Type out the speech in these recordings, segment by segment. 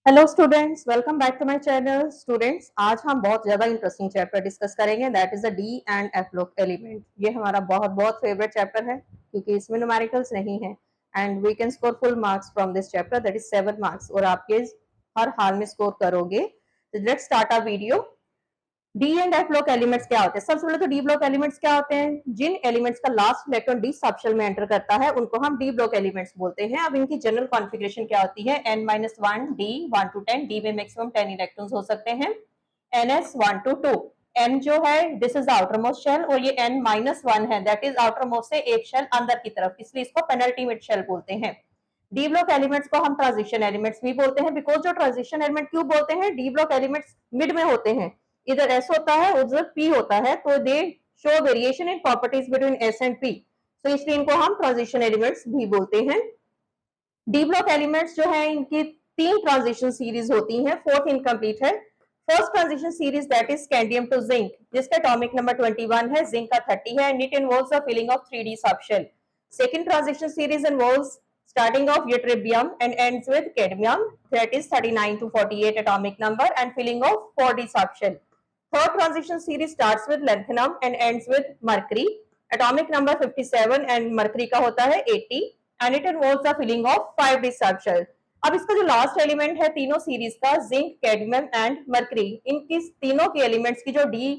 Hello students, welcome back to my channel. Students, आज हम बहुत ज्यादा इंटरेस्टिंग चैप्टर डिस्कस करेंगे, that is the D and F block element. ये हमारा बहुत बहुत फेवरेट चैप्टर है क्योंकि इसमें न्यूमेरिकल्स नहीं है and we can score full marks from this chapter, that is 7 marks, और आप ये हर हाल में स्कोर करोगे। तो let's start our video. D and F block elements क्या होते हैं? सबसे पहले तो डी ब्लॉक एलिमेंट्स क्या होते हैं? जिन एलिमेंट्स का लास्ट इलेक्ट्रॉन डी सबशेल में एंटर करता है उनको हम डी ब्लॉक एलिमेंट्स बोलते हैं। अब इनकी जनरल कॉन्फ़िगरेशन क्या होती है? n-1 डी 1 to 10, डी में मैक्सिमम 10 इलेक्ट्रॉन्स हो सकते हैं। ns 1 to 2, n जो है this is outer most shell और ये n-1 है, दैट इज आउटर मोस्ट से एक शेल अंदर की तरफ, इसलिए इसको पेनल्टीमेट शेल बोलते हैं। डी ब्लॉक एलिमेंट्स को हम ट्रांजिशन एलिमेंट्स भी बोलते हैं, बिकॉज जो ट्रांजिशन एलिमेंट क्यों बोलते हैं? डी ब्लॉक एलिमेंट्स मिड में होते हैं, इधर s होता है उधर p होता है, तो दे show variation in properties between s and p, तो इसलिए इनको हम ट्रांजिशन एलिमेंट्स भी बोलते हैं। डी ब्लॉक एलिमेंट्स जो है इनकी 3 ट्रांजिशन सीरीज होती हैं, 4th इनकम्प्लीट है। First transition series that is scandium to zinc, जिसका एटॉमिक नंबर 21 है, जिंक का 30 है, and it involves the filling of 3d subshell. Second transition series involves starting of ytterbium and ends with cadmium, that is 39 to 48 atomic number and filling of 4d subshell. Third transition series starts with lanthanum and ends with mercury, atomic number 57 and mercury का होता है 80 and it involves the filling of 5d subshell. अब इसका जो last element है तीनों series का, zinc, cadmium and mercury, इनकी तीनों के एलिमेंट्स की जो डी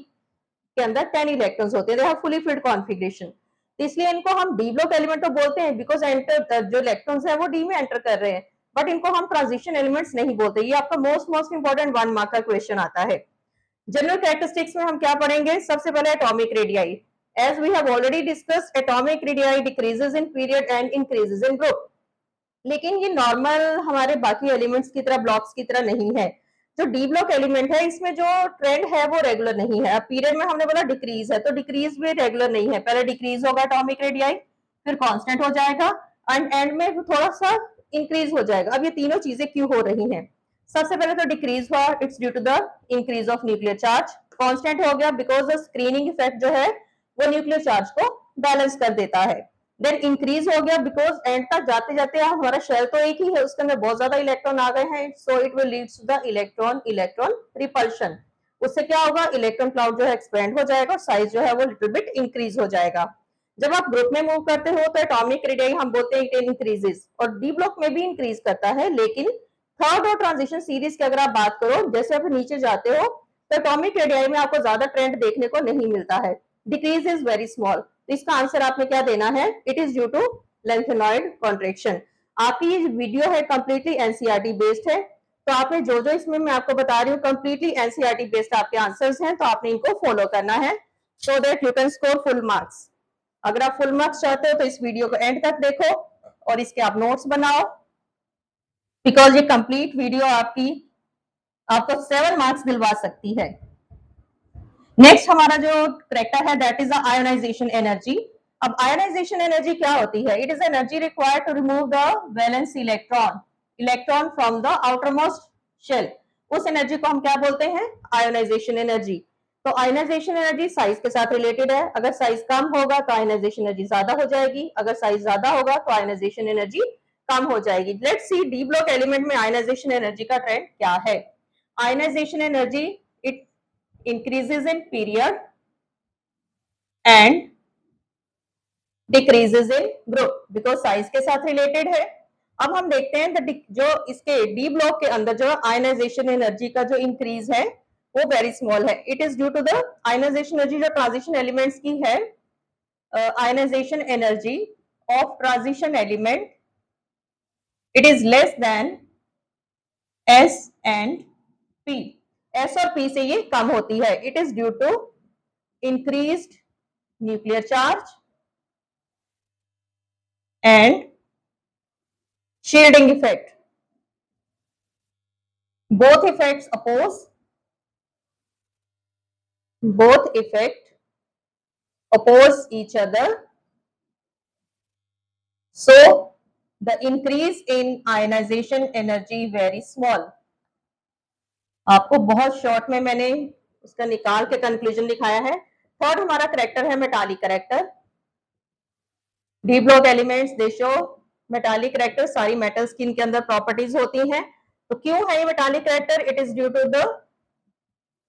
के अंदर 10 इलेक्ट्रॉन्स होते हैं, they have fully filled configuration, तो इसलिए इनको हम डी ब्लॉक एलिमेंट तो बोलते हैं बिकॉज एंटर जो इलेक्ट्रॉन्स है वो डी में एंटर कर रहे हैं, बट इनको हम ट्रांजिशन एलिमेंट्स नहीं बोलते। ये आपका मोस्ट इंपॉर्टेंट 1 मार्क का क्वेश्चन आता है। जनरल कैरेक्टरिस्टिक्स में हम क्या पढ़ेंगे? सबसे पहले atomic radii. As we have already discussed, atomic radii decreases in period and increases in group, लेकिन ये नॉर्मल हमारे बाकी एलिमेंट्स की तरह, ब्लॉक्स की तरह नहीं है। जो डी ब्लॉक एलिमेंट है इसमें जो ट्रेंड है वो रेगुलर नहीं है। अब पीरियड में हमने बोला डिक्रीज है, तो डिक्रीज भी रेगुलर नहीं है, पहले डिक्रीज होगा एटॉमिक रेडियाई, फिर कांस्टेंट हो जाएगा एंड एंड में थोड़ा सा इंक्रीज हो जाएगा। अब ये तीनों चीजें क्यों हो रही हैं? सबसे पहले तो डिक्रीज हुआ, it's due to the increase of nuclear charge. Constant हो गया बिकॉज द स्क्रीनिंग इफेक्ट जो है वो न्यूक्लियर चार्ज को बैलेंस कर देता है। देन इंक्रीज हो गया बिकॉज एंड तक जाते जाते हमारा शेल तो एक ही है, उसके अंदर बहुत ज्यादा इलेक्ट्रॉन आ गए हैं, so it will leads to the electron electron repulsion. उससे क्या होगा? इलेक्ट्रॉन क्लाउड जो है एक्सपेंड हो जाएगा, साइज जो है वो लिटिल बिट इंक्रीज हो जाएगा। जब आप ग्रुप में मूव करते हो तो एटॉमिक रेडियाई हम बोलते हैं इट इंक्रीजेस, और डी ब्लॉक में भी इंक्रीज करता है, लेकिन थर्ड और ट्रांजिशन सीरीज की अगर आप बात करो, जैसे आप नीचे जाते हो तो एटॉमिक रेडियाई में आपको ज्यादा ट्रेंड देखने को नहीं मिलता है, डिक्रीज इज वेरी स्मॉल। तो इसका आंसर आपने क्या देना है? It is due to lanthanoid contraction. आपकी ये वीडियो है कंप्लीटली एनसीईआरटी बेस्ड है, तो आपने जो जो इसमें मैं आपको बता रही हूँ कंप्लीटली एनसीईआरटी बेस्ड आपके आंसर्स हैं, तो आपने इनको फॉलो करना है so that you can score full marks. अगर आप फुल मार्क्स चाहते हो तो इस वीडियो को एंड तक देखो और इसके आप नोट्स बनाओ, बिकॉज ये कंप्लीट वीडियो आपको 7 मार्क्स दिलवा सकती है। नेक्स्ट हमारा जो करेक्टर है that is the ionisation energy. अब आयोनाइजेशन एनर्जी क्या होती है? It is energy required to remove the valence electron from the outer most shell. उस एनर्जी को हम क्या बोलते हैं? Ionisation energy. तो आयोनाइजेशन एनर्जी साइज के साथ रिलेटेड है, अगर साइज कम होगा तो आयोनाइजेशन एनर्जी ज्यादा हो जाएगी, अगर साइज ज्यादा होगा तो आयोनाइजेशन एनर्जी कम हो जाएगी। Let's see D block element में आयोनाइजेशन एनर्जी का ट्रेंड क्या है। Ionisation energy it increases in period and decreases in group because size के साथ related है। अब हम देखते हैं जो इसके डी ब्लॉक के अंदर जो आयनाइजेशन एनर्जी का जो इंक्रीज है वो वेरी स्मॉल है। It is due to the ionisation energy जो ट्रांजिशन एलिमेंट्स की है, ionisation energy of transition element it is less than S and P। S और P से ये कम होती है। It is due to increased nuclear charge and shielding effect. both effects oppose each other, so the increase in ionization energy very small। आपको बहुत short में मैंने उसका निकाल के कंक्लूजन लिखाया है। थर्ड हमारा करेक्टर है metallic character. D block elements they show metallic character, सारी मेटल्स की इनके अंदर प्रॉपर्टीज होती हैं। तो क्यों है ये metallic character? It is due to the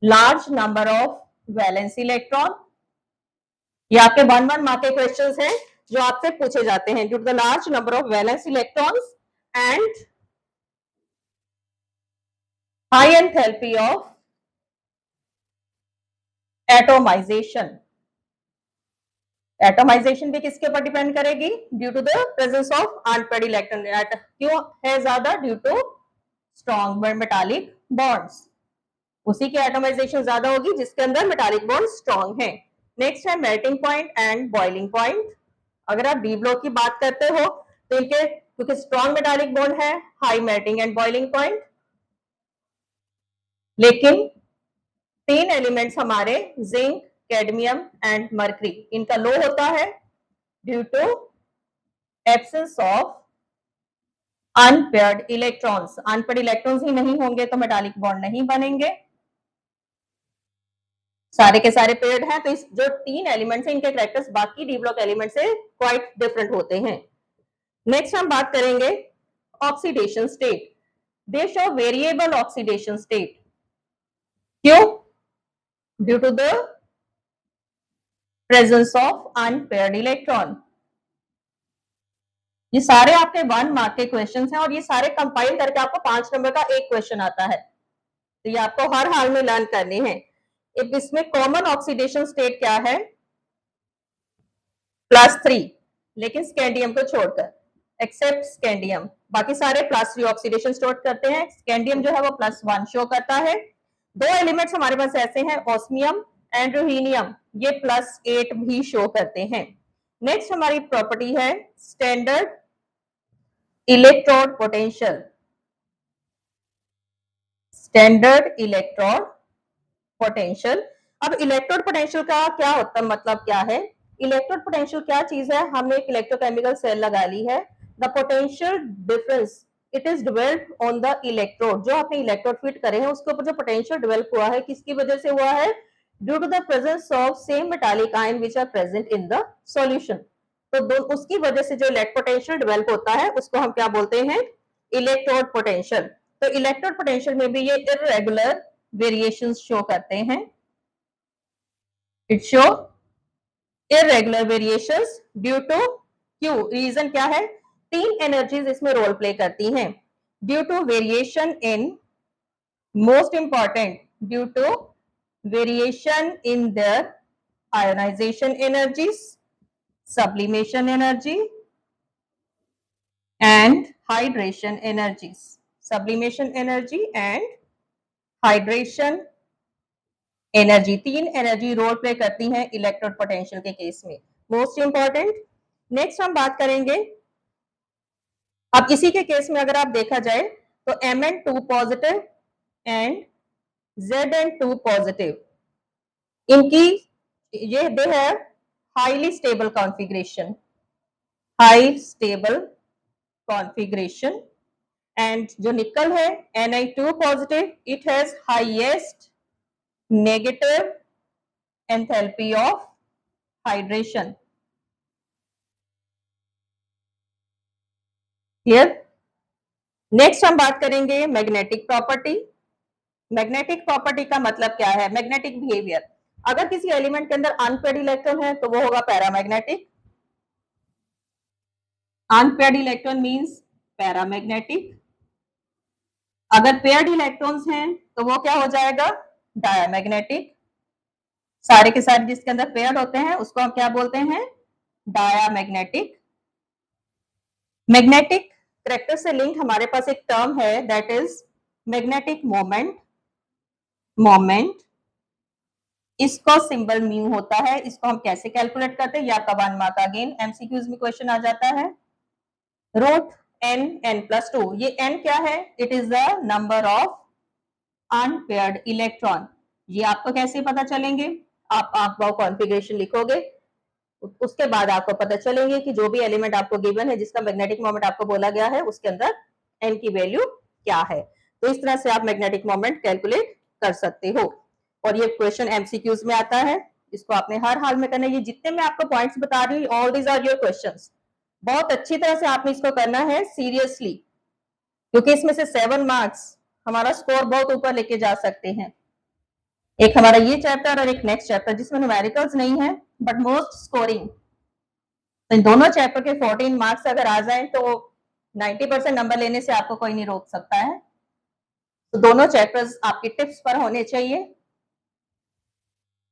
large number of valence electron. ये आपके 1 मार्क के क्वेश्चंस हैं जो आपसे पूछे जाते हैं, due to the large number of valence electrons and high enthalpy of atomisation. Atomisation भी किसके ऊपर डिपेंड करेगी? Due to the presence of unpaired electron. क्यों है ज्यादा? Due to strong metallic bonds. उसी की एटोमाइजेशन ज्यादा होगी जिसके अंदर मेटालिक बॉन्ड स्ट्रॉन्ग है। नेक्स्ट है melting point and boiling point. अगर आप डी ब्लॉक की बात करते हो तो इनके क्योंकि स्ट्रॉन्ग मेटालिक बॉन्ड है, high melting and boiling point. लेकिन 3 एलिमेंट्स हमारे जिंक, कैडमियम एंड मर्करी, इनका लो होता है due to absence of unpaired electrons. Unpaired electrons ही नहीं होंगे तो मेटालिक बॉन्ड नहीं बनेंगे। सारे के सारे पेयर्ड हैं, तो इस जो 3 एलिमेंट्स हैं इनके कैरेक्टर्स बाकी डी ब्लॉक एलिमेंट से क्वाइट डिफरेंट होते हैं। नेक्स्ट हम बात करेंगे oxidation state. They show variable oxidation state. क्यों? Due to the presence of unpaired electron. ये सारे आपके 1 मार्क के क्वेश्चंस हैं और ये सारे कंपाइल करके आपको 5 नंबर का एक क्वेश्चन आता है, तो ये आपको हर हाल में लर्न करने हैं। इसमें कॉमन ऑक्सीडेशन स्टेट क्या है? +3, लेकिन स्कैंडियम को छोड़कर, एक्सेप्ट स्कैंडियम, बाकी सारे +3 ऑक्सीडेशन स्टेट करते हैं। स्कैंडियम जो है वो +1 शो करता है। 2 एलिमेंट्स हमारे पास ऐसे हैं, ऑस्मियम एंड रुहीनियम, ये +8 भी शो करते हैं। नेक्स्ट हमारी प्रॉपर्टी है standard electrode potential. Standard electrode potential. अब इलेक्ट्रोड पोटेंशियल का क्या होता है, मतलब क्या है? इलेक्ट्रोड पोटेंशियल क्या चीज है? हमने एक इलेक्ट्रोकेमिकल सेल लगा ली है। The potential difference it is developed on the electrode. जो आपने इलेक्ट्रोड फिट करे हैं उसके ऊपर जो पोटेंशियल डेवलप हुआ है, किसकी वजह से हुआ है? Due to the presence of same metallic ion which are present in the solution. तो उसकी वजह से जो इलेक्ट्रिक पोटेंशियल डेवलप होता है उसको हम क्या बोलते हैं? Electrode potential. तो इलेक्ट्रोड पोटेंशियल में भी ये इरेगुलर वेरिएशंस शो करते हैं। It show irregular variations due to क्यू। रीजन क्या है? 3 एनर्जीज इसमें रोल प्ले करती हैं। Due to variation in, most important, due to variation in their ionisation energies, sublimation energy and hydration energies. Sublimation energy and hydration energy, 3 energy role play करती हैं electrode potential के case में, most important. Next हम बात करेंगे, अब इसी के केस में अगर आप देखा जाए तो Mn2 positive and Zn2 positive, इनकी ये दे है highly stable configuration, high stable configuration, and जो निकल है Ni2 positive, it has highest negative enthalpy of hydration. Here, next हम बात करेंगे मैग्नेटिक प्रॉपर्टी। मैग्नेटिक प्रॉपर्टी का मतलब क्या है? Magnetic behaviour. अगर किसी एलिमेंट के अंदर अनपेयर्ड इलेक्ट्रॉन है तो वो होगा paramagnetic. Unpaired electron means paramagnetic. अगर पेयर्ड इलेक्ट्रॉन्स हैं तो वो क्या हो जाएगा? डायामैग्नेटिक। सारे के सारे जिसके अंदर पेयर्ड होते हैं उसको हम क्या बोलते हैं? डायामैग्नेटिक। मैग्नेटिक कैरेक्टर से लिंक हमारे पास एक टर्म है, that is magnetic moment. Moment, इसको सिंबल म्यू होता है। इसको हम कैसे कैलकुलेट करते हैं? या का 1 मार्क अगेन एमसीक्यूज में क्वेश्चन आ जाता है। रूट n n+2, ये n क्या है? It is the number of unpaired electron. ये आपको कैसे पता चलेंगे? आप कॉन्फ़िगरेशन लिखोगे, उसके बाद आपको पता चलेंगे कि जो भी एलिमेंट आपको गिवन है जिसका मैग्नेटिक मोमेंट आपको बोला गया है उसके अंदर n की वैल्यू क्या है। तो इस तरह से आप मैग्नेटिक मोमेंट कैलकुलेट कर सकते हो और ये क्वेश्चन एमसीक्यूज में आता है। इसको आपने हर हाल में करना है। ये जितने मैं आपको पॉइंट्स बता रही हूँ, all these are your questions. बहुत अच्छी तरह से आपने इसको करना है, सीरियसली। क्योंकि इसमें से 7 मार्क्स हमारा स्कोर बहुत ऊपर लेके जा सकते हैं। एक हमारा ये चैप्टर और एक नेक्स्ट चैप्टर जिसमें न्यूमेरिकल्स नहीं है बट मोस्ट स्कोरिंग। तो इन दोनों चैप्टर के 14 मार्क्स अगर आ जाए तो 90% नंबर लेने से आपको कोई नहीं रोक सकता है। तो दोनों चैप्टर्स आपके टिप्स पर होने चाहिए।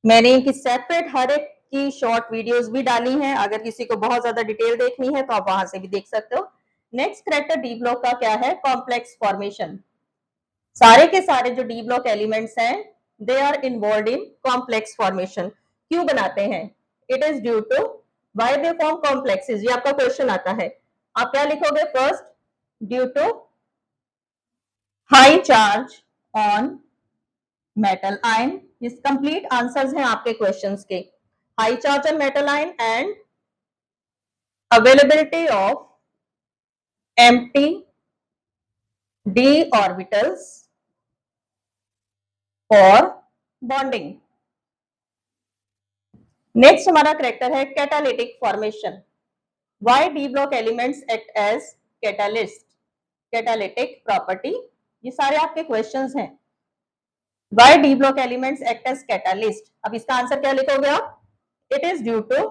मैंने इनकी सेपरेट हर एक की शॉर्ट वीडियोस भी डाली हैं, अगर किसी को बहुत ज्यादा डिटेल देखनी है तो आप वहां से भी देख सकते हो। नेक्स्ट करैक्टर डी ब्लॉक का क्या है? Complex formation. सारे के सारे जो डी ब्लॉक एलिमेंट्स हैं they are involve in complex formation. क्यों बनाते हैं? It is due to why they form complexes. ये आपका क्वेश्चन आता है, आप क्या लिखोगे? First, due to high charge on metal ion. ये कंप्लीट आंसर्स हैं आपके क्वेश्चंस के। High charge on metal ion and availability of empty d orbitals for bonding। Next हमारा करैक्टर है catalytic formation. Why d block elements act as catalyst. Catalytic property, ये सारे आपके questions हैं। Why d block elements act as catalyst. अब इसका answer क्या लिखोगे आप? It is due to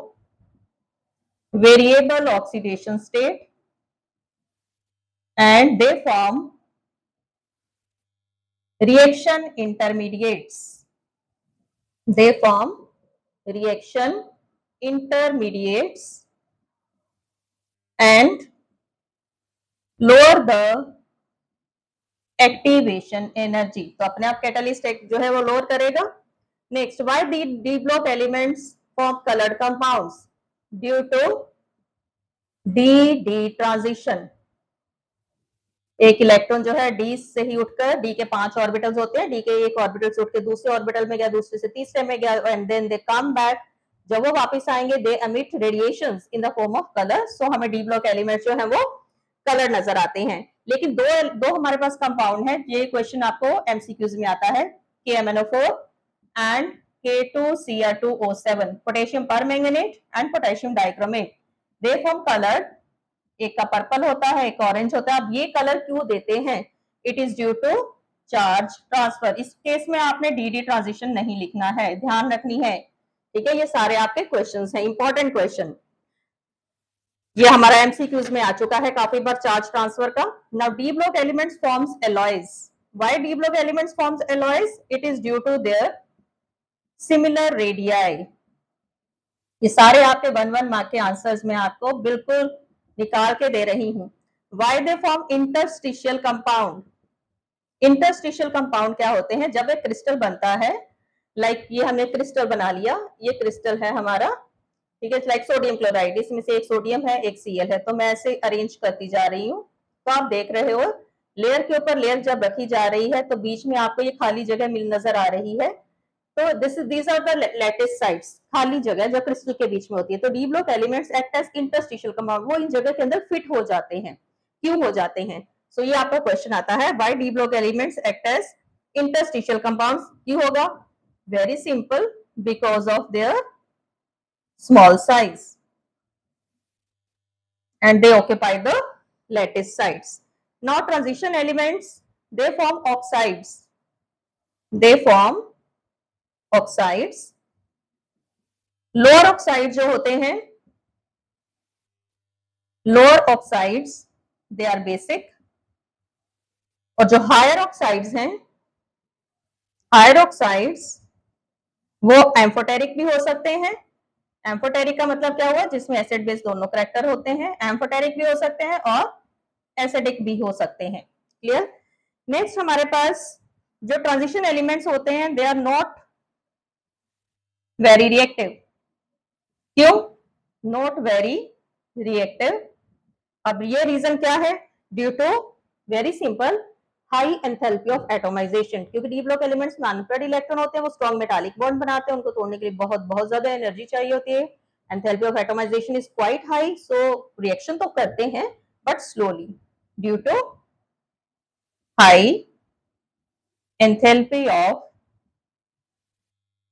variable oxidation state and they form reaction intermediates। they form reaction intermediates and lower the activation energy। तो अपने आप कैटलिस्ट जो है वो लोअर करेगा। Next, why d block elements form coloured compounds? Due to d transition. एक electron जो है डी से ही उठकर, डी के 5 ऑर्बिटल्स होते हैं, डी के एक ऑर्बिटल से उठकर दूसरे ऑर्बिटल में गया, दूसरे से तीसरे में गया and then they come back. जब वो वापस आएंगे they emit radiations in the form of colour. So हमें डी ब्लॉक एलिमेंट्स जो है वो कलर नजर आते हैं। लेकिन दो हमारे पास कंपाउंड है, ये क्वेश्चन आपको एमसीक्यूज में आता है, KMnO4 and K2Cr2O7, potassium permanganate and potassium dichromate. They form colour, एक का पर्पल होता है एक ऑरेंज होता है। अब ये कलर क्यों देते हैं? It is due to charge transfer. इस केस में आपने डी ट्रांजिशन नहीं लिखना है, ध्यान रखनी है, ठीक है। ये सारे आपके क्वेश्चंस हैं, इंपॉर्टेंट क्वेश्चन। ये हमारा एमसीक्यूज में आ चुका है काफी बार चार्ज ट्रांसफर का। Now d block elements forms alloys. Why d block elements forms alloys? It is due to their similar radii. ये सारे आपके 1 मार्क के आंसर्स में आपको बिल्कुल निकाल के दे रही हूं। Why they form interstitial compound. Interstitial compound क्या होते हैं? जब एक क्रिस्टल बनता है, लाइक ये हमने क्रिस्टल बना लिया, ये क्रिस्टल है हमारा, ठीक है, लाइक सोडियम क्लोराइड, इसमें से एक सोडियम है एक Cl है, तो मैं ऐसे अरेंज करती जा रही हूँ। तो आप देख रहे हो लेयर के ऊपर लेयर जब रखी जा रही है तो बीच में आपको ये खाली जगह मिल नजर आ रही है। तो these are the lattice sites, खाली जगह जो क्रिस्टल के बीच में होती है। तो d block elements act as interstitial compound, वो इन जगह के अंदर फिट हो जाते हैं। क्यों हो जाते हैं? सो ये आपका क्वेश्चन आता है, why d block elements act as interstitial compounds. क्यों होगा? Very simple, because of their small size and they occupy the lattice sites. Now transition elements, they form oxides. They form oxides. Lower oxides जो होते हैं, lower oxides they are basic, और जो higher oxides हैं, higher oxides वो amphoteric भी हो सकते हैं। एम्फोटेरिक का मतलब क्या हुआ? जिसमें एसिड बेस दोनों करैक्टर होते हैं। एम्फोटेरिक भी हो सकते हैं और एसिडिक भी हो सकते हैं। क्लियर? नेक्स्ट हमारे पास जो ट्रांजिशन एलिमेंट्स होते हैं they are not very reactive. क्यों नॉट वेरी रिएक्टिव? अब ये रीजन क्या है? Due to very simple high enthalpy of atomisation. क्योंकि डी ब्लॉक एलिमेंट्स में अनपेयर्ड इलेक्ट्रॉन होते हैं, वो स्ट्रॉन्ग मेटालिक बॉन्ड बनाते हैं, उनको तोड़ने के लिए बहुत ज्यादा एनर्जी चाहिए होती है। Enthalpy of atomisation is quite high, so reaction तो करते हैं but slowly due to high enthalpy of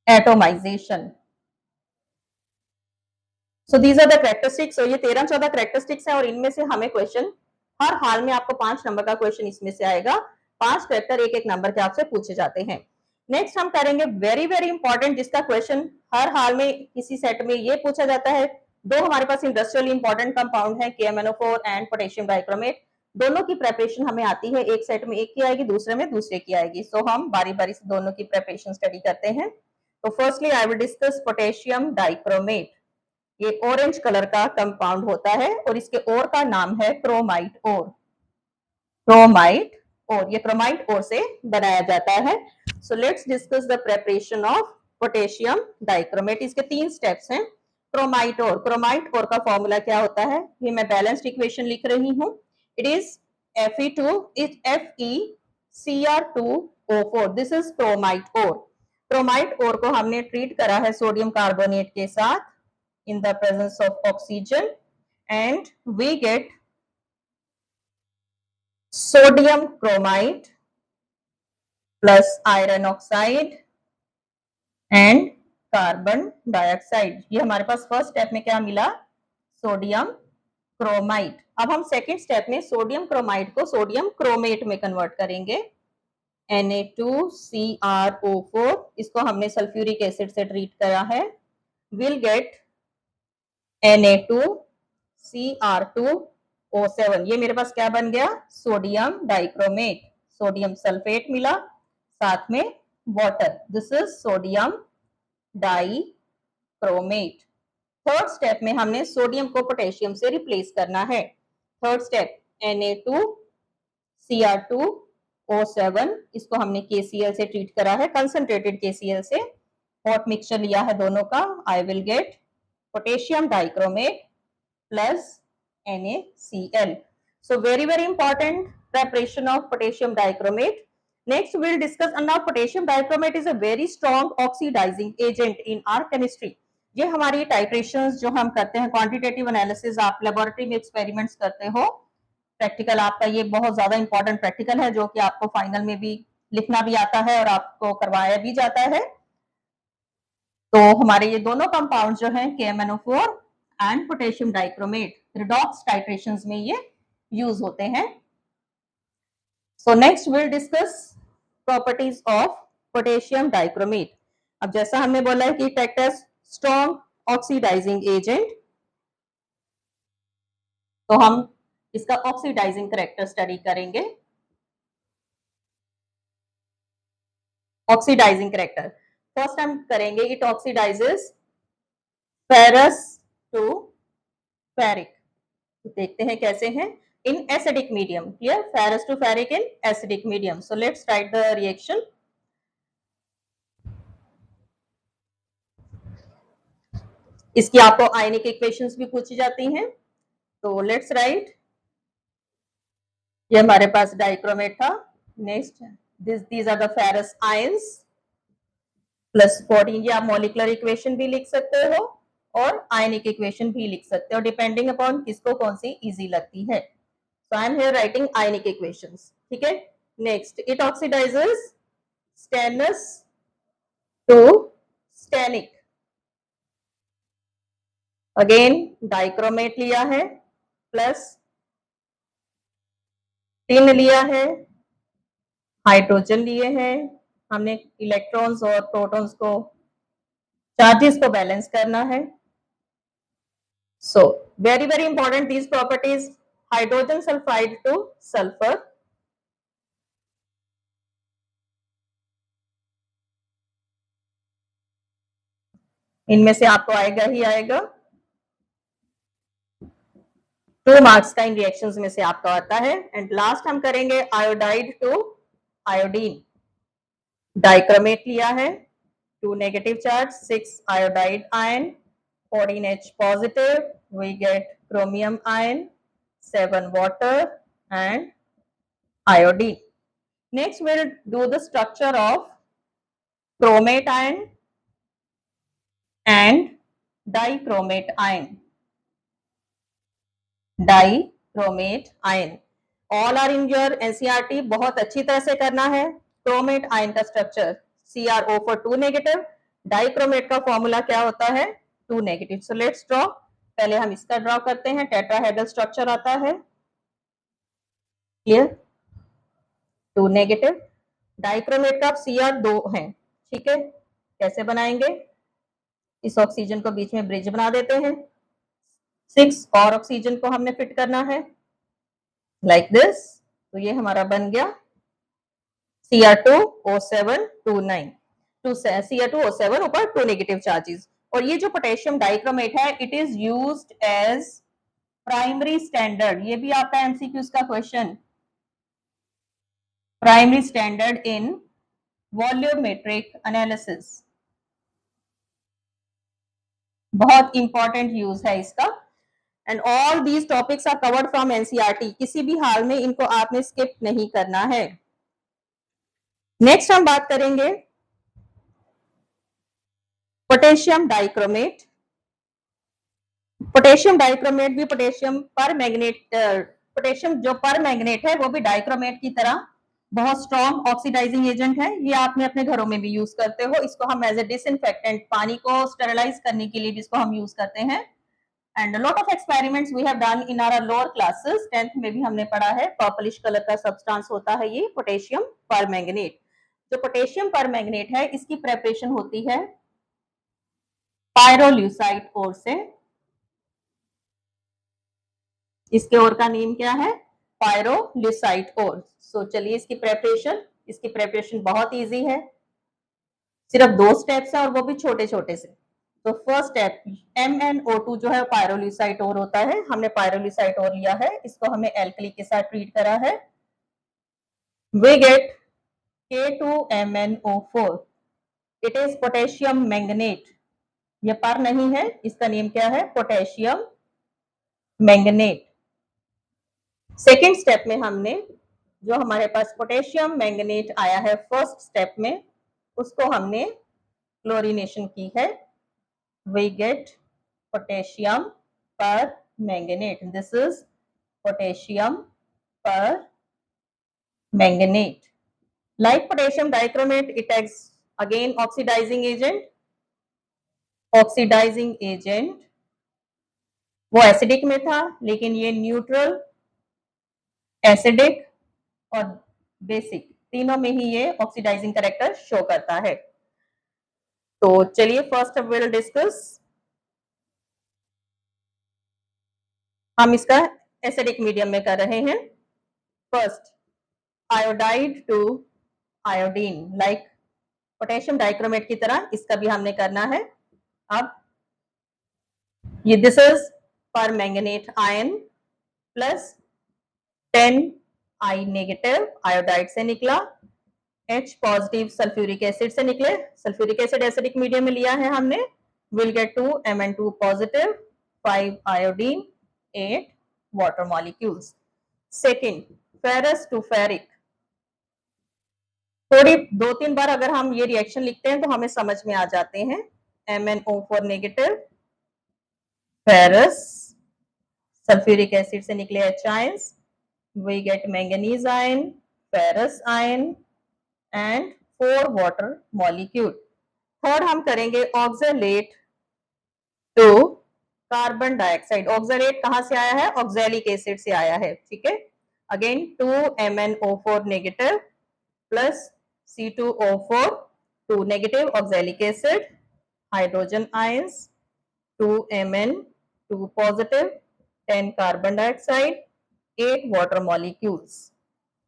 atomisation. So these are the characteristics. ये 13-14 कैरेक्टरिस्टिक्स हैं और इनमें से हमें क्वेश्चन हर हाल में आपको 5 नंबर का क्वेश्चन इसमें से आएगा। 5 कैरेक्टर एक एक नंबर के आपसे पूछे जाते हैं। नेक्स्ट हम करेंगे वेरी वेरी इंपॉर्टेंट, जिसका क्वेश्चन हर हाल में किसी सेट में ये पूछा जाता है। दो हमारे पास इंडस्ट्रियल इंपॉर्टेंट कंपाउंड है, KMnO4 एंड पोटेशियम डाइक्रोमेट। दोनों की प्रेपरेशन हमें आती है, एक सेट में एक की आएगी, दूसरे में दूसरे की आएगी। सो हम बारी बारी से दोनों की प्रेपरेशन स्टडी करते हैं। तो firstly I will discuss potassium dichromate. ये ऑरेंज कलर का कंपाउंड होता है और इसके ओर का नाम है क्रोमाइट ओर। क्रोमाइट ओर, ये क्रोमाइट ओर से बनाया जाता है। So let's discuss the preparation of potassium dichromate. इसके 3 स्टेप्स हैं। क्रोमाइट ओर, क्रोमाइट ओर का फॉर्मूला क्या होता है, ये मैं बैलेंस्ड इक्वेशन लिख रही हूँ। It is FeCr2O4। This is chromite ore. Chromite ore को हमने ट्रीट करा है सोडियम कार्बोनेट के साथ in the presence of oxygen, and we get sodium chromate plus iron oxide and carbon dioxide. ये हमारे पास फर्स्ट स्टेप में क्या मिला, सोडियम क्रोमाइट। अब हम सेकेंड स्टेप में सोडियम क्रोमाइट को सोडियम क्रोमेट में कन्वर्ट करेंगे। Na2CrO4, इसको हमने सल्फ्यूरिक एसिड से ट्रीट करा है। Will get Na2Cr2O7। ये मेरे पास क्या बन गया, सोडियम डाइक्रोमेट। सोडियम सल्फेट मिला, साथ में water. This is sodium dichromate. Third step में हमने सोडियम को पोटेशियम से रिप्लेस करना है। थर्ड स्टेप Na2Cr2O7, इसको हमने KCl से ट्रीट करा है, कंसंट्रेटेड KCl से। हॉट मिक्सचर लिया है दोनों का। I will get potassium dichromate plus NaCl. So very very important preparation of potassium dichromate. Next we'll discuss, and now potassium dichromate is a very strong oxidizing agent in our chemistry. ये हमारी titrations जो हम करते हैं, quantitative analysis आप laboratory में experiments करते हो, प्रैक्टिकल आपका ये बहुत ज्यादा इंपॉर्टेंट प्रैक्टिकल है जो कि आपको फाइनल में भी लिखना भी आता है और आपको करवाया भी जाता है। तो हमारे ये दोनों कंपाउंड जो हैं KMnO4 and potassium dichromate, redox titrations में ये यूज होते हैं। So next will discuss properties of potassium dichromate. अब जैसा हमने बोला है कि it act as strong oxidising agent, तो हम इसका ऑक्सीडाइजिंग कैरेक्टर स्टडी करेंगे। ऑक्सीडाइजिंग कैरेक्टर फर्स्ट हम करेंगे, it oxidises ferrous to ferric. देखते हैं कैसे हैं in acidic medium. Clear, ferrous to ferric in acidic medium. So let's write the reaction. इसकी आपको आयनिक इक्वेशंस भी पूछी जाती हैं, तो लेट्स राइट। ये हमारे पास डाइक्रोमेट था। Next these are the ferrous ions plus 14। ये आप मॉलिक्यूलर इक्वेशन भी लिख सकते हो और आयनिक इक्वेशन भी लिख सकते हो, डिपेंडिंग अपॉन किसको कौन सी इजी लगती है। So I am here writing ionic equations, ठीक है। Next, it oxidises stannous to stannic. Again dichromate लिया है, प्लस टिन लिया है, हाइड्रोजन लिए हैं हमने, इलेक्ट्रॉन्स और प्रोटॉन्स को, चार्जेस को बैलेंस करना है। So very very important these properties, hydrogen sulphide two sulphur, इनमें से आपको आएगा ही आएगा। 2 मार्क्स का इन रिएक्शंस में से आपका आता है। एंड लास्ट हम करेंगे आयोडाइड टू आयोडीन। डाइक्रोमेट लिया है, 2 negative charge, 6 iodide ion, 14H positive, we get chromium ion, 7 water and iodine. Next we'll do the structure of chromate ion and dichromate ion. Dichromate ion all are in your NCERT, बहुत अच्छी तरह से करना है। Chromate ion का structure CrO for 2 negative, dichromate का formula क्या होता है, 2 नेगेटिव। So let's draw. पहले हम इसका ड्रॉ करते हैं, टेट्राहेड्रल स्ट्रक्चर आता है। Clear, 2 negative. डाइक्रोमेट का Cr 2 है, ठीक है। कैसे बनाएंगे, इस ऑक्सीजन को बीच में ब्रिज बना देते हैं, 6 और ऑक्सीजन को हमने फिट करना है लाइक दिस। तो ये हमारा बन गया Cr2O729, Cr2O7 ऊपर 2 नेगेटिव चार्जेस। और ये जो पोटेशियम डाइक्रोमेट है, it is used as primary standard, ये भी आपका एमसीक्यूज का question, primary standard in volumetric analysis, बहुत इंपॉर्टेंट यूज है इसका। And all these topics are covered from NCERT, किसी भी हाल में इनको आपने स्किप नहीं करना है। नेक्स्ट हम बात करेंगे पोटेशियम डाइक्रोमेट। पोटेशियम डाइक्रोमेट भी पोटेशियम पर मैग्नेट, पोटेशियम जो पर मैग्नेट है वो भी डाइक्रोमेट की तरह बहुत स्ट्रॉन्ग ऑक्सीडाइजिंग एजेंट है। ये आपने अपने घरों में भी यूज करते हो, इसको हम एज ए डिसइंफेक्टेंट, पानी को स्टेरिलाइज करने के लिए जिसको हम यूज करते हैं। And lot of experiments we have done in our lower classes, 10th में भी हमने पढ़ा है। पर्पलिश कलर का सब्सटेंस होता है ये पोटेशियम परमैंगनेट। जो पोटेशियम परमैंगनेट है, इसकी प्रेपरेशन होती है पायरोल्यूसाइट ओर से। इसके ओर का नेम क्या है, पायरोल्यूसाइट ओर। सो चलिए इसकी प्रेपरेशन बहुत इजी है, सिर्फ 2 स्टेप्स है और वो भी छोटे छोटे से। तो फर्स्ट स्टेप MnO2 जो है पायरोल्यूसाइट ओर होता है, हमने पायरोल्यूसाइट ओर लिया है, इसको हमें एल्कली के साथ ट्रीट करा है। We get K2MnO4, it is potassium manganate, ये पर नहीं है, इसका नेम क्या है, पोटेशियम मैंगनेट। सेकेंड स्टेप में हमने जो हमारे पास पोटेशियम मैंगनेट आया है फर्स्ट स्टेप में, उसको हमने क्लोरीनेशन की है। We get potassium permanganate, this is potassium permanganate. Like potassium dichromate, it acts again oxidising agent. Oxidising agent वो एसिडिक में था, लेकिन ये न्यूट्रल, एसिडिक और बेसिक तीनों में ही ये ऑक्सीडाइजिंग कैरेक्टर शो करता है। तो चलिए फर्स्ट विल डिस्कस, हम इसका एसिडिक मीडियम में कर रहे हैं। First iodide to iodine, like potassium dichromate की तरह इसका भी हमने करना है। अब ये this is permanganate ion plus 10 I negative iodide से निकला, H पॉजिटिव सल्फ्यूरिक एसिड से निकले, सल्फ्यूरिक एसिड एसिडिक मीडियम में लिया है हमने, will get 2 Mn2 positive, 5 iodine, 8 water molecules. Second ferrous to ferric, थोड़ी 2-3 बार अगर हम ये रिएक्शन लिखते हैं तो हमें समझ में आ जाते हैं। MnO4 negative, ferrous, sulphuric acid से निकले H ions, we get manganese ion, ferrous ion and 4 water molecule. Third हम करेंगे oxalate to carbon dioxide. Oxalate कहां से आया है, ऑक्सैलिक एसिड से आया है, ठीक है। Again 2 MnO4 negative plus C2O4, 2 negative oxalic acid, hydrogen ions, 2 Mn2 positive, 10 carbon dioxide, 8 water molecules.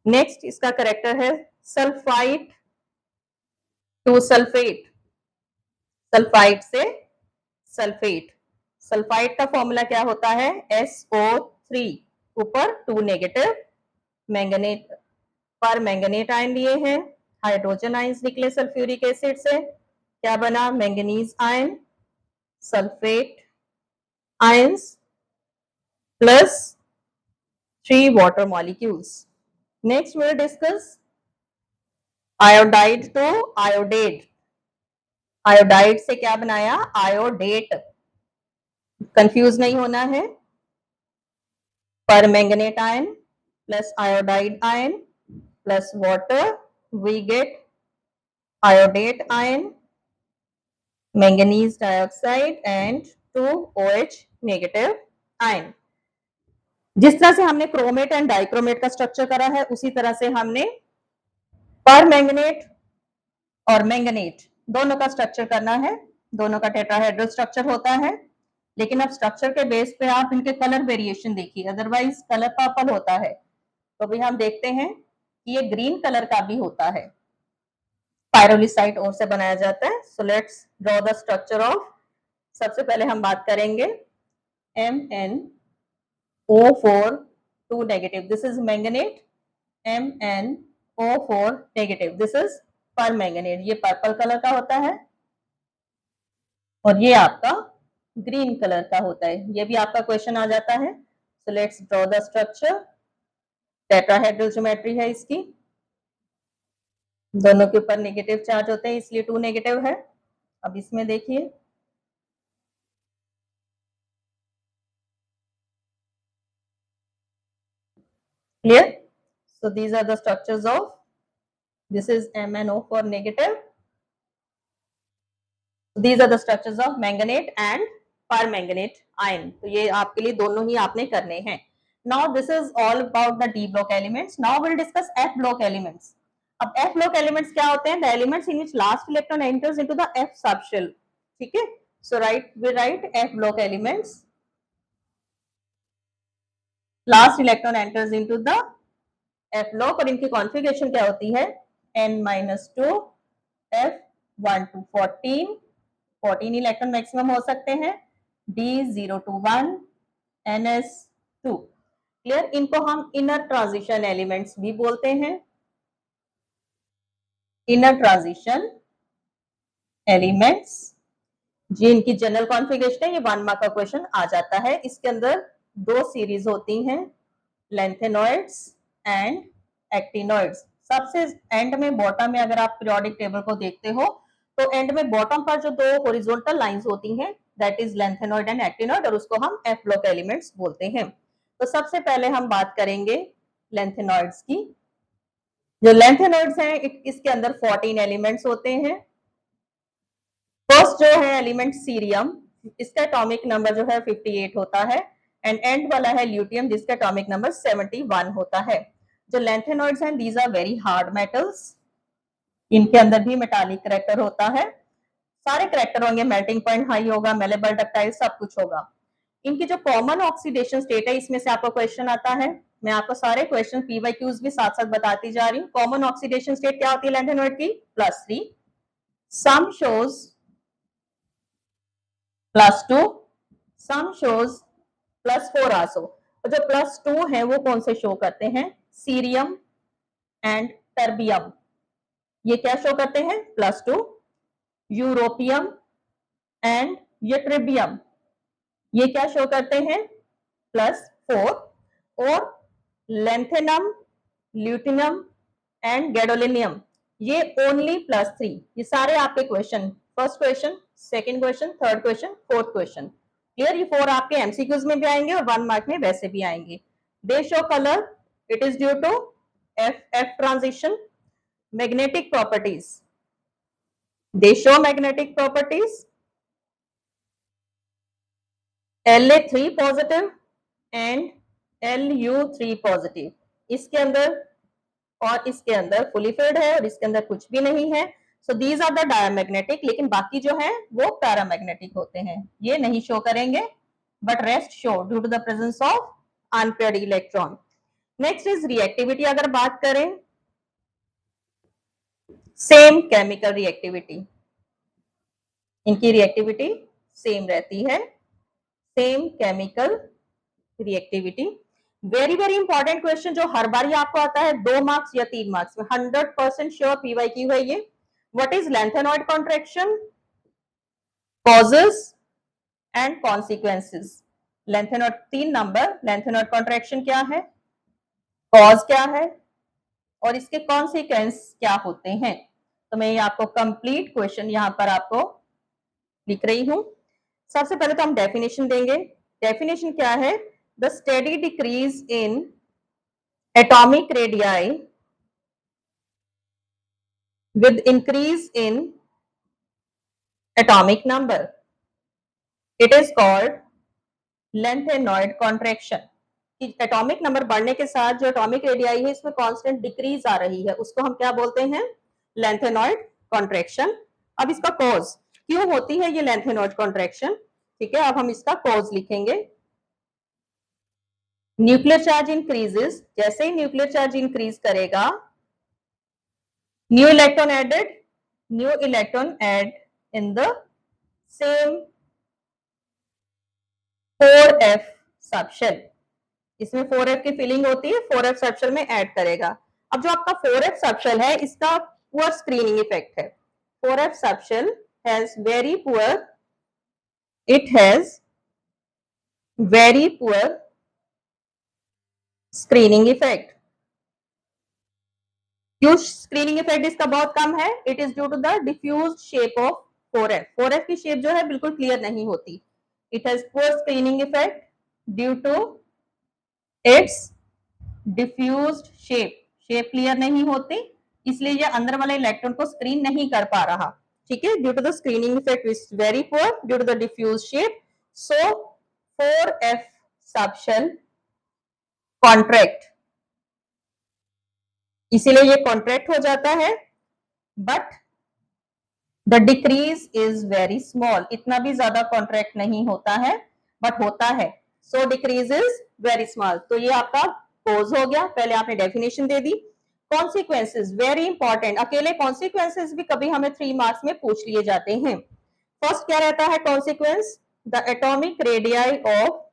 Next इसका करेक्टर है सल्फाइड टू सल्फेट, सल्फाइड से सल्फेट। सल्फाइड का फॉर्मूला क्या होता है, SO3, ऊपर 2 नेगेटिव, मैंगनेट पर मैंगनेट आयन लिए हैं, हाइड्रोजन आयंस निकले सल्फ्यूरिक एसिड से, क्या बना, manganese ion, sulphate ions plus 3 water molecules. Next we'll discuss iodide to iodate. Iodide से क्या बनाया, आयोडेट, कंफ्यूज नहीं होना है। Permanganate ion plus iodide ion plus water, we get iodate ion, manganese dioxide and 2 OH negative ion. जिस तरह से हमने क्रोमेट एंड डाइक्रोमेट का स्ट्रक्चर करा है, उसी तरह से हमने परमैंगनेट और मैंगनेट दोनों का स्ट्रक्चर करना है। दोनों का टेट्राहेड्रल स्ट्रक्चर होता है, लेकिन अब स्ट्रक्चर के बेस पे आप इनके कलर वेरिएशन देखिए, अदरवाइज कलर पर्पल होता है। तो अभी हम देखते हैं कि ये ग्रीन कलर का भी होता है, पायरोलिसाइट और से बनाया जाता है। So let's draw the structure of, सबसे पहले हम बात करेंगे MnO4 2 negative, this is manganate. MnO4 negative, this is permanganate. ये पर्पल कलर का होता है और ये आपका ग्रीन कलर का होता है। ये भी आपका क्वेश्चन आ जाता है। So let's draw the structure. Tetrahedral geometry है इसकी, दोनों के ऊपर नेगेटिव चार्ज होते हैं, इसलिए 2 नेगेटिव है। अब इसमें देखिए, clear? So these are the structures of, this is MnO4 negative. These are the structures of manganate and permanganate ion. तो ये आपके लिए दोनों ही आपने करने हैं। Now this is all about the D block elements. Now we'll discuss F block elements. अब F block elements क्या होते हैं? The elements in which last electron enters into the F subshell. ठीक है? So we write F block elements. Last electron enters into the F block और इनकी configuration क्या होती है? N-2 F1 to 14 electron maximum हो सकते हैं, D0 to 1 NS2। क्लियर? इनको हम इनर ट्रांजिशन एलिमेंट्स भी बोलते हैं। इनर ट्रांजिशन एलिमेंट्स, जी इनकी जनरल कॉन्फ़िगरेशन है। ये 1 मार्क का क्वेश्चन आ जाता है। इसके अंदर 2 सीरीज होती हैं, लेंथेनॉइड्स एंड एक्टिनॉइड्स। सबसे एंड में बॉटम में अगर आप पीरियोडिक टेबल को देखते हो तो एंड में बॉटम पर जो 2 हॉरिजॉन्टल लाइंस होती हैं, that is lanthanoid and actinoid, और उसको हम एफ ब्लॉक एलिमेंट्स बोलते हैं। तो सबसे पहले हम बात करेंगे लेंथेनॉइड्स की। जो लेंथेनॉइड्स हैं इसके अंदर 14 एलिमेंट्स होते हैं। फर्स्ट जो है एलिमेंट सीरियम, इसका एटॉमिक नंबर जो है 58 होता है, एंड एंड वाला है ल्यूटियम जिसका एटॉमिक नंबर 71 होता है। जो लेंथेनॉइड्स हैं these are very hard metals, इनके अंदर भी मेटालिक करैक्टर होता है। सारे करैक्टर होंगे, मेल्टिंग पॉइंट हाई होगा, मेलेबल डक्टाइल सब कुछ होगा। इनकी जो कॉमन ऑक्सीडेशन स्टेट है, इसमें से आपको क्वेश्चन आता है। मैं आपको सारे क्वेश्चन पीवाईक्यूज भी साथ साथ बताती जा रही हूँ। कॉमन ऑक्सीडेशन स्टेट क्या होती है लेंथेनॉइड की? +3। Some shows +2, some shows +4 also. और जो +2 है वो कौन से शो करते हैं? Cerium and terbium. ये क्या शो करते हैं? +2। यूरोपियम एंड यट्रिबियम, ये क्या शो करते हैं? +4। और लेंथेनम, ल्यूटिनम एंड गैडोलिनियम, ये ओनली +3। ये सारे आपके question, first question, second question, third question, fourth question. Clear? ये 4 आपके एमसीक्यूज में भी आएंगे और 1 मार्क में वैसे भी आएंगे। They show colour, it is due to F transition. Magnetic properties, they show magnetic properties, La3 positive and Lu3 positive। इसके अंदर और इसके अंदर फुली फिल्ड है और इसके अंदर कुछ भी नहीं है। So these are the diamagnetic, लेकिन बाकी जो है वो पैरामैग्नेटिक होते हैं, ये नहीं शो करेंगे, but rest show due to the presence of unpaired electron. Next is reactivity. अगर बात करें, सेम केमिकल रिएक्टिविटी, इनकी रिएक्टिविटी सेम रहती है, same chemical reactivity. Very very important question जो हर बार ही आपको आता है 2 मार्क्स या 3 मार्क्स में, 100% श्योर पीवाईक्यू है ये। What is lanthanoid contraction, causes and consequences. Lanthanoid 3 number, lanthanoid contraction क्या है, कॉज क्या है और इसके कॉन्सिक्वेंस क्या होते हैं। तो मैं ये आपको कंप्लीट क्वेश्चन यहां पर आपको लिख रही हूं। सबसे पहले तो हम डेफिनेशन देंगे। डेफिनेशन क्या है? The steady decrease in atomic radii with increase in atomic number, it is called lengthenoid contraction। कि एटॉमिक नंबर बढ़ने के साथ जो एटॉमिक रेडियाई है इसमें कांस्टेंट डिक्रीज आ रही है, उसको हम क्या बोलते हैं? Lanthanoid contraction. अब इसका कॉज क्यों होती है ये लेंथेनॉइड कॉन्ट्रैक्शन? ठीक है, अब हम इसका कॉज लिखेंगे। न्यूक्लियर चार्ज इंक्रीजेस, जैसे ही न्यूक्लियर चार्ज इंक्रीज करेगा, new electron added, new electron add in the same 4f subshell, इसमें 4f की फिलिंग होती है, 4f सबशेल में ऐड करेगा। अब जो आपका 4f सबशेल है इसका पुअर स्क्रीनिंग इफेक्ट है। 4f subshell has very poor, it has very poor screening effect. क्यों स्क्रीनिंग इफेक्ट इसका बहुत कम है? It is due to the diffuse shape of 4f। 4f की शेप जो है बिल्कुल क्लियर नहीं होती। It has poor screening effect due to its diffused shape, shape clear नहीं होती, इसलिए ये अंदर वाले इलेक्ट्रॉन को स्क्रीन नहीं कर पा रहा। ठीक है, due to the screening effect is very poor due to the diffuse shape, so 4f subshell contract, इसीलिए ये कॉन्ट्रैक्ट हो जाता है, but the decrease is very small, इतना भी ज्यादा कॉन्ट्रैक्ट नहीं होता है, बट होता है। सो डिक्रीज इज वेरी स्मॉल। तो ये आपका कोज हो गया। पहले आपने डेफिनेशन दे दी। कॉन्सिक्वेंसेज वेरी इंपॉर्टेंट, अकेले कॉन्सिक्वेंसेज भी कभी हमें 3 मार्क्स में पूछ लिए जाते हैं। फर्स्ट क्या रहता है consequence? The atomic radii of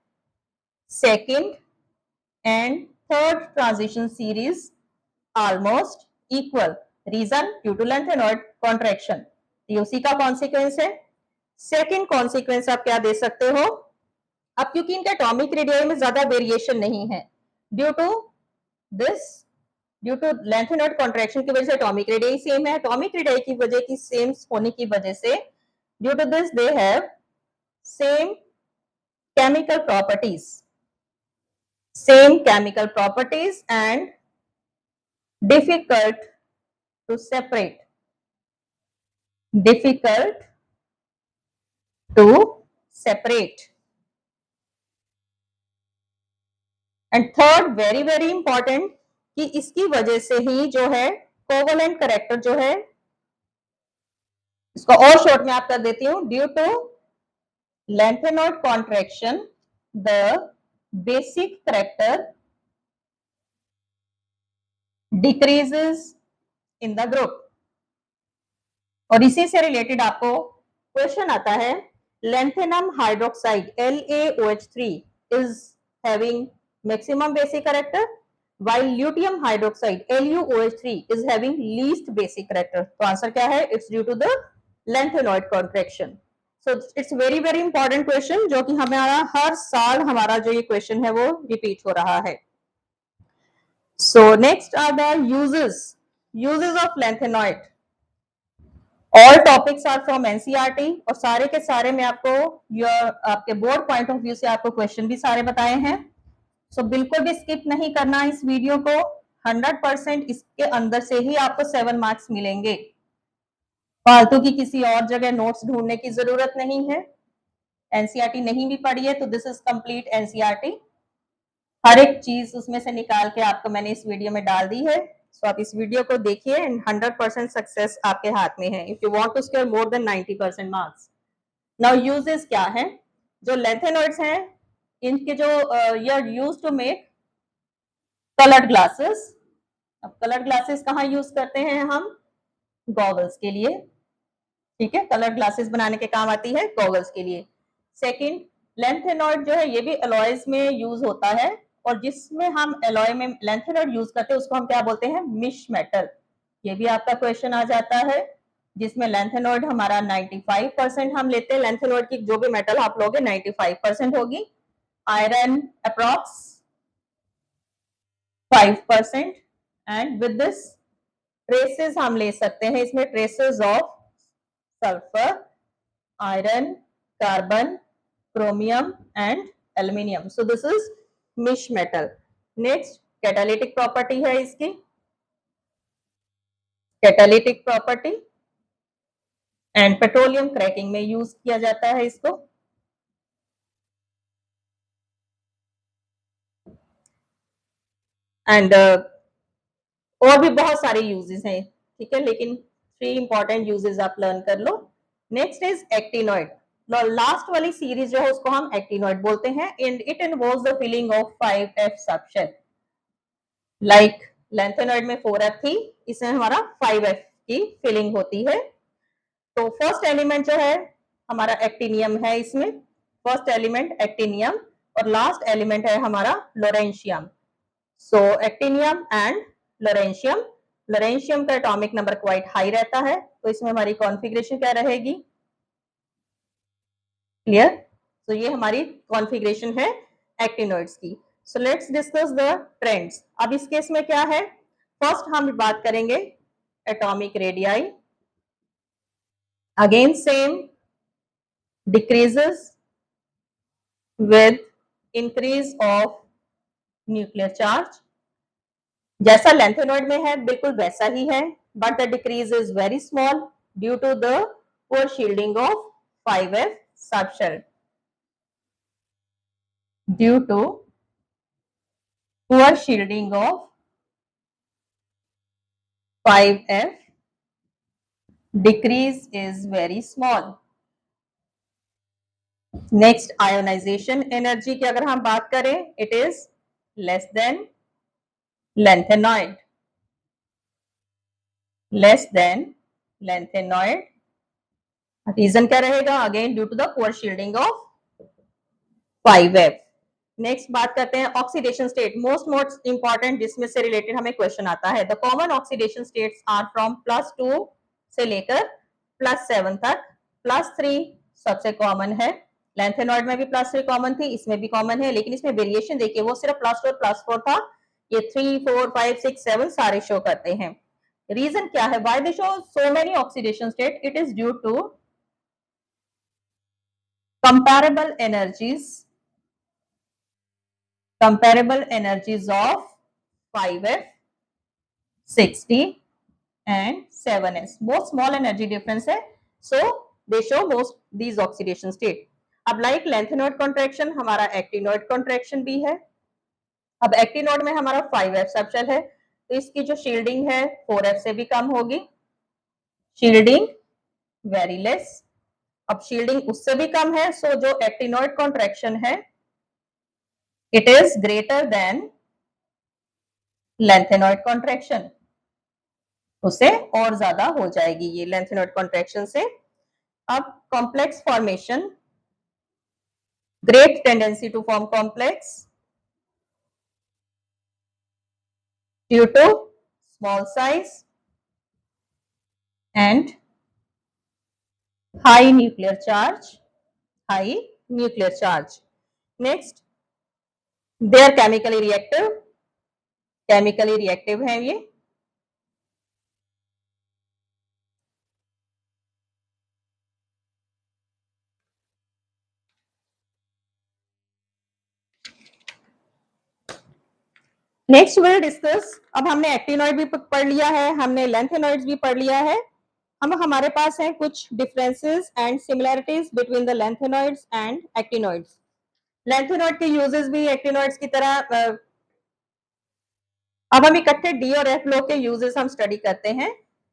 second and third transition series almost equal, reason due to lanthanoid contraction, ये उसी का कॉन्सिक्वेंस है। सेकेंड कॉन्सिक्वेंस आप क्या दे सकते हो? अब क्योंकि इनका एटॉमिक रेडियाई में ज्यादा वेरिएशन नहीं है, due to this, due to lanthanoid contraction की वजह से एटॉमिक रेडियाई सेम है, एटॉमिक रेडियाई की वजह की सेम होने की वजह से due to this they have same chemical properties, same chemical properties and difficult to separate, difficult to separate, and third very very important कि इसकी वजह से ही जो है कोवलेंट करेक्टर जो है, इसको और शॉर्ट में आप कर देती हूं, due to lanthanoid contraction the basic character decreases in the group. और इसी से रिलेटेड आपको क्वेश्चन आता है, lanthanum hydroxide LaOH3 is having maximum basic character while lutetium hydroxide LuOH3 is having least basic character। तो आंसर क्या है? It's due to the lanthanide contraction। सो it's very very important question जो कि हमारा हर साल हमारा जो ये क्वेश्चन है वो रिपीट हो रहा है। So next are the uses of lanthanide। All topics are from NCERT और सारे के सारे मैं आपको आपके बोर्ड पॉइंट ऑफ व्यू से आपको क्वेश्चन भी सारे बताए हैं। सो बिल्कुल भी स्किप नहीं करना इस वीडियो को, 100% इसके अंदर से ही आपको 7 मार्क्स मिलेंगे, फालतू की किसी और जगह नोट्स ढूंढने की जरूरत नहीं है। एनसीईआरटी नहीं भी पढ़ी है तो दिस इज कंप्लीट एनसीईआरटी, हर एक चीज उसमें से निकाल के आपको मैंने इस वीडियो में डाल दी है। सो आप इस वीडियो को देखिए एंड 100% सक्सेस आपके हाथ में है if you want to score more than 90% marks. Now uses क्या है? जो लेंथेनॉइड्स हैं इनके जो you are used to make coloured glasses. अब कलर्ड ग्लासेस कहाँ यूज करते हैं हम? गॉगल्स के लिए। ठीक है, कलर्ड ग्लासेस बनाने के काम आती है गॉगल्स के लिए। सेकंड, लेंथेनॉइड जो है ये भी अलॉयज में यूज होता है और जिसमें हम एलॉय में लेंथेनॉइड यूज करते हैं उसको हम क्या बोलते हैं? मिश मेटल। ये भी आपका क्वेश्चन आ जाता है जिसमें लेंथेनॉइड हमारा 95% हम लेते हैं, लेंथेनॉइड की जो भी मेटल आप लोगे 95% होगी, iron approx 5% and with this traces हम ले सकते हैं, इसमें traces of sulphur, iron, carbon, chromium and aluminium. So this is mish metal. Next, catalytic property है इसकी, catalytic property and petroleum cracking में यूज किया जाता है इसको। एंड और भी बहुत सारे यूजेस हैं, ठीक है, लेकिन 3 इंपॉर्टेंट यूजेस आप लर्न कर लो। Next is actinoid. लास्ट वाली सीरीज जो है उसको हम एक्टिनॉइड बोलते हैं and it involves the filling of 5f subshell. Like lanthanoid में 4f थी, इसमें हमारा 5f की फिलिंग होती है। तो फर्स्ट एलिमेंट जो है हमारा एक्टिनियम है, इसमें फर्स्ट एलिमेंट एक्टिनियम और लास्ट एलिमेंट है हमारा लोरेंशियम। सो एक्टिनियम एंड लोरेंशियम, लोरेंशियम का एटॉमिक नंबर क्वाइट हाई रहता है, तो इसमें हमारी कॉन्फ़िगरेशन क्या रहेगी, क्लियर। तो ये हमारी कॉन्फ़िगरेशन है एक्टिनॉइड्स की। So let's discuss the trends. अब इस केस में क्या है, फर्स्ट हम बात करेंगे atomic radii. Again same, decreases with increase of nuclear charge. जैसा लेंथेनॉइड में है बिल्कुल वैसा ही है, but the decrease is very small due to the poor shielding of 5f subshell. ड्यू टू poor shielding of 5f, decrease is very small. Next ionisation energy की अगर हम बात करें, it is less than lanthanoid, less than lanthanoid. Reason क्या रहेगा, again due to the poor shielding of 5f। Next बात करते हैं ऑक्सीडेशन स्टेट, मोस्ट इंपॉर्टेंट, जिसमें से रिलेटेड हमें क्वेश्चन आता है। The common oxidation states are from +2 से लेकर +7 तक। +3 सबसे कॉमन है, लेंथेनॉइड में भी +3 कॉमन थी, इसमें भी कॉमन है, लेकिन इसमें वेरिएशन देखिए, वो सिर्फ +2 और +4 था, ये 3 4 5 6 7 सारे शो करते हैं। रीजन क्या है, why they show so many oxidation state, it is due to comparable energies of 5f, 60 and 7s, बहुत small energy difference है, so they show most these oxidation state. अब like lengthenoid contraction हमारा actinoid contraction भी है। अब एक्टिनोड में हमारा 5f subshell है, तो इसकी जो शील्डिंग है 4f से भी कम होगी, शील्डिंग वेरी लेस। अब शील्डिंग उससे भी कम है, सो जो एक्टिनोइड कॉन्ट्रैक्शन है it is greater than lanthanoid contraction, उसे और ज्यादा हो जाएगी ये लेंथेनॉइड कॉन्ट्रैक्शन से। अब complex formation, great tendency to form complex due to small size and high nuclear charge, high nuclear charge. Next, they are chemically reactive, chemically reactive है ये। नेक्स्ट विल डिस्कस, अब हमने एक्टिनॉइड भी पढ़ लिया है, हमने लेंथेनॉइड्स भी पढ़ लिया है। हम हमारे पास है कुछ differences and similarities between the lanthanoids and actinoids. Lanthanoid के यूजेस भी एक्टिनॉइड्स की तरह, अब हम इकट्ठे डी और एफ ब्लॉक के यूजेस हम स्टडी करते हैं।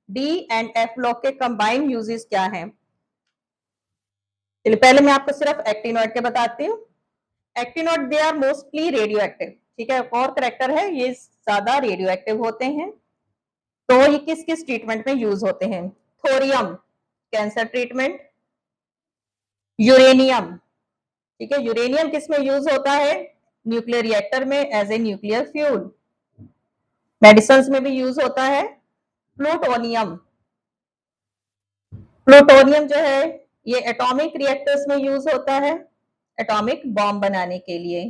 डी एंड एफ ब्लॉक के कंबाइंड यूजेस क्या हैं, चलिए पहले मैं आपको सिर्फ एक्टिनॉइड के बताती हूँ। Actinoid they are mostly radioactive, ठीक है, और करेक्टर है, ये ज्यादा रेडियो एक्टिव होते हैं। तो ये किस किस ट्रीटमेंट में यूज होते हैं, थोरियम कैंसर ट्रीटमेंट, यूरेनियम, ठीक है, यूरेनियम किस में यूज होता है, न्यूक्लियर रिएक्टर में as a nuclear fuel, medicine में भी यूज होता है। प्लूटोनियम, प्लूटोनियम जो है ये एटॉमिक रिएक्टर्स में यूज होता है, एटॉमिक बॉम्ब बनाने के लिए।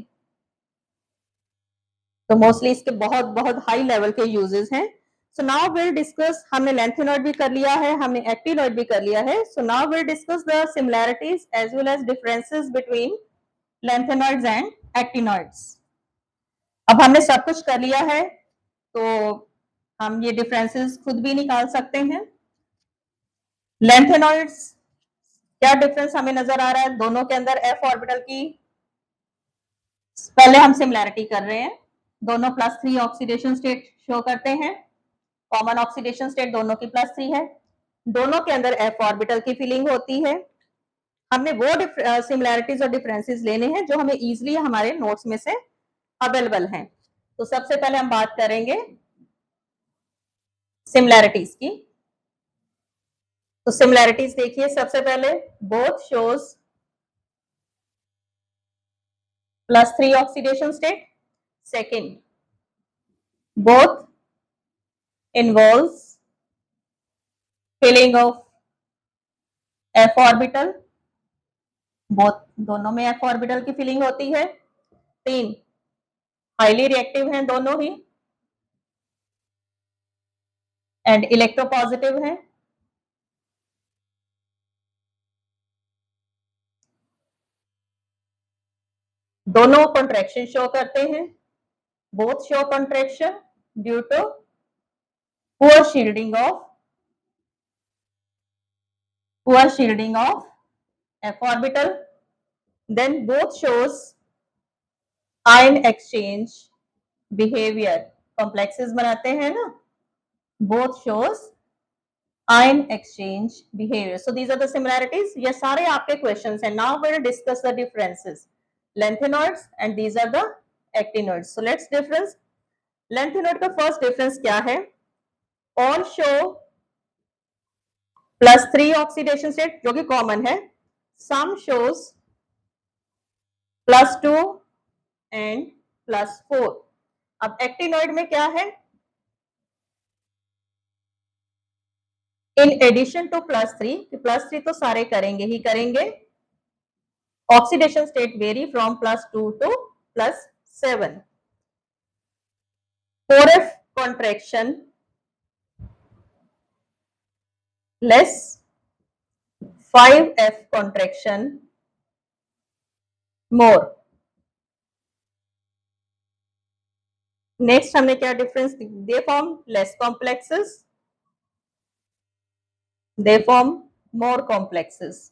तो मोस्टली इसके बहुत बहुत हाई लेवल के यूजेस हैं। सो नाउ विल डिस्कस, हमने लेंथेनॉइड भी कर लिया है, हमने एक्टिनॉइड भी कर लिया है। So now will discuss the similarities as well as differences between lanthanoids and actinoids. अब हमने सब कुछ कर लिया है, तो हम ये डिफरेंसेस खुद भी निकाल सकते हैं। लेंथेनॉइड्स, क्या डिफरेंस हमें नजर आ रहा है दोनों के अंदर, एफ ऑर्बिटल की, पहले हम सिमिलैरिटी कर रहे हैं। दोनों +3 ऑक्सीडेशन स्टेट शो करते हैं। कॉमन ऑक्सीडेशन स्टेट दोनों की +3 है। दोनों के अंदर f ऑर्बिटल की फिलिंग होती है। हमने वो सिमिलैरिटीज और डिफरेंसेस लेने हैं जो हमें इजीली हमारे नोट्स में से अवेलेबल हैं। तो सबसे पहले हम बात करेंगे सिमिलैरिटीज की। तो सिमिलैरिटीज देखिए, सबसे पहले both shows +3 oxidation state. Second, both involves filling of f orbital, both दोनों में f ऑर्बिटल की फिलिंग होती है। 3, हाईली रिएक्टिव हैं दोनों ही एंड इलेक्ट्रोपॉजिटिव हैं। दोनों कॉन्ट्रैक्शन शो करते हैं। Both show contraction due to poor shielding of f orbital. Then both shows ion exchange behavior. complexes बनाते हैं ना, both shows ion exchange behavior. So these are the similarities. ये सारे आपके questions हैं. Now we'll discuss the differences. Lanthanoids and these are the actinoids. So let's difference. Lanthanoid का first difference क्या है? All show +3 ऑक्सीडेशन स्टेट जो कि common है। Some shows +2 and +4। अब एक्टिनॉइड में क्या है? इन एडिशन टू +3 तो सारे करेंगे ही करेंगे। Oxidation state vary from +2 to +7। 4f contraction less 5f contraction more. Next हमने क्या difference? They form less complexes, they form more complexes.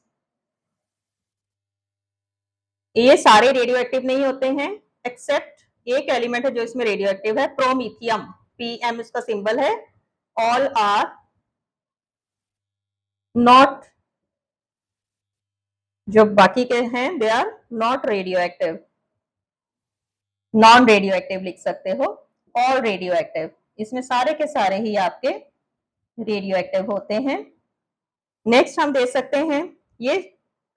ये सारे रेडियो एक्टिव नहीं होते हैं, एक्सेप्ट एक एलिमेंट है जो इसमें रेडियो एक्टिव है, प्रोमीथियम। PM इसका सिंबल है। ऑल आर नॉट, जो बाकी के हैं they are not radioactive, non radioactive लिख सकते हो, ऑल रेडियो एक्टिव। इसमें सारे के सारे ही आपके रेडियो एक्टिव होते हैं। नेक्स्ट हम देख सकते हैं ये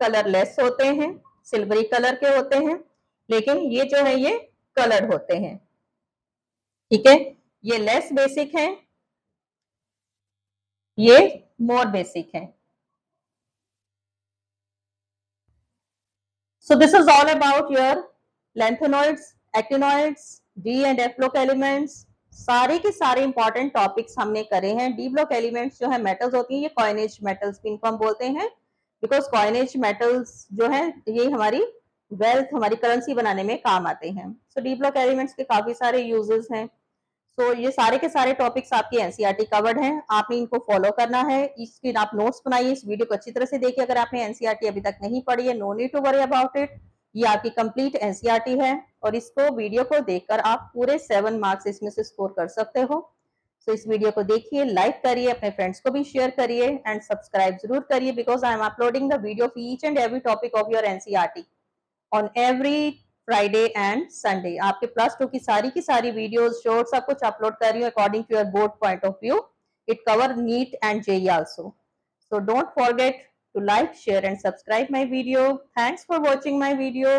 कलरलेस होते हैं, सिल्वरी कलर के होते हैं, लेकिन ये जो है ये कलर्ड होते हैं। ठीक है, ये लेस बेसिक है, ये मोर बेसिक है। So this is all about your lanthanoids, actinoids, D and F block elements। सारे के सारे इंपॉर्टेंट टॉपिक्स हमने करे हैं। डी ब्लॉक एलिमेंट्स जो है मेटल्स होती हैं, ये कॉइनेज मेटल्स भी इनको हम बोलते हैं, बिकॉज कॉइनेज मेटल्स जो है ये हमारी वेल्थ, हमारी करेंसी बनाने में काम आते हैं। सो डी ब्लॉक एलिमेंट्स के काफी सारे यूजेस हैं। सो ये सारे के सारे टॉपिक्स आपकी एनसीईआरटी कवर्ड हैं, आपने इनको फॉलो करना है। इसके आप नोट्स बनाइए, इस वीडियो को अच्छी तरह से देखिए। अगर आपने एनसीईआरटी अभी तक नहीं पढ़ी है, no need to worry about it, ये आपकी कंप्लीट एनसीईआरटी है और इसको वीडियो को देखकर आप पूरे 7 मार्क्स इसमें से स्कोर कर सकते हो। सो इस वीडियो को देखिए, लाइक करिए, अपने फ्रेंड्स को भी शेयर करिए एंड सब्सक्राइब जरूर करिए, because I am uploading the video of each and every topic of your NCERT on every Friday and Sunday. आपके +2 की सारी वीडियोस, शॉर्ट सब कुछ अपलोड कर रही हूँ according to your board point of view. It cover NEET and JEE also. So don't forget to like, share and subscribe my video. Thanks for watching my video.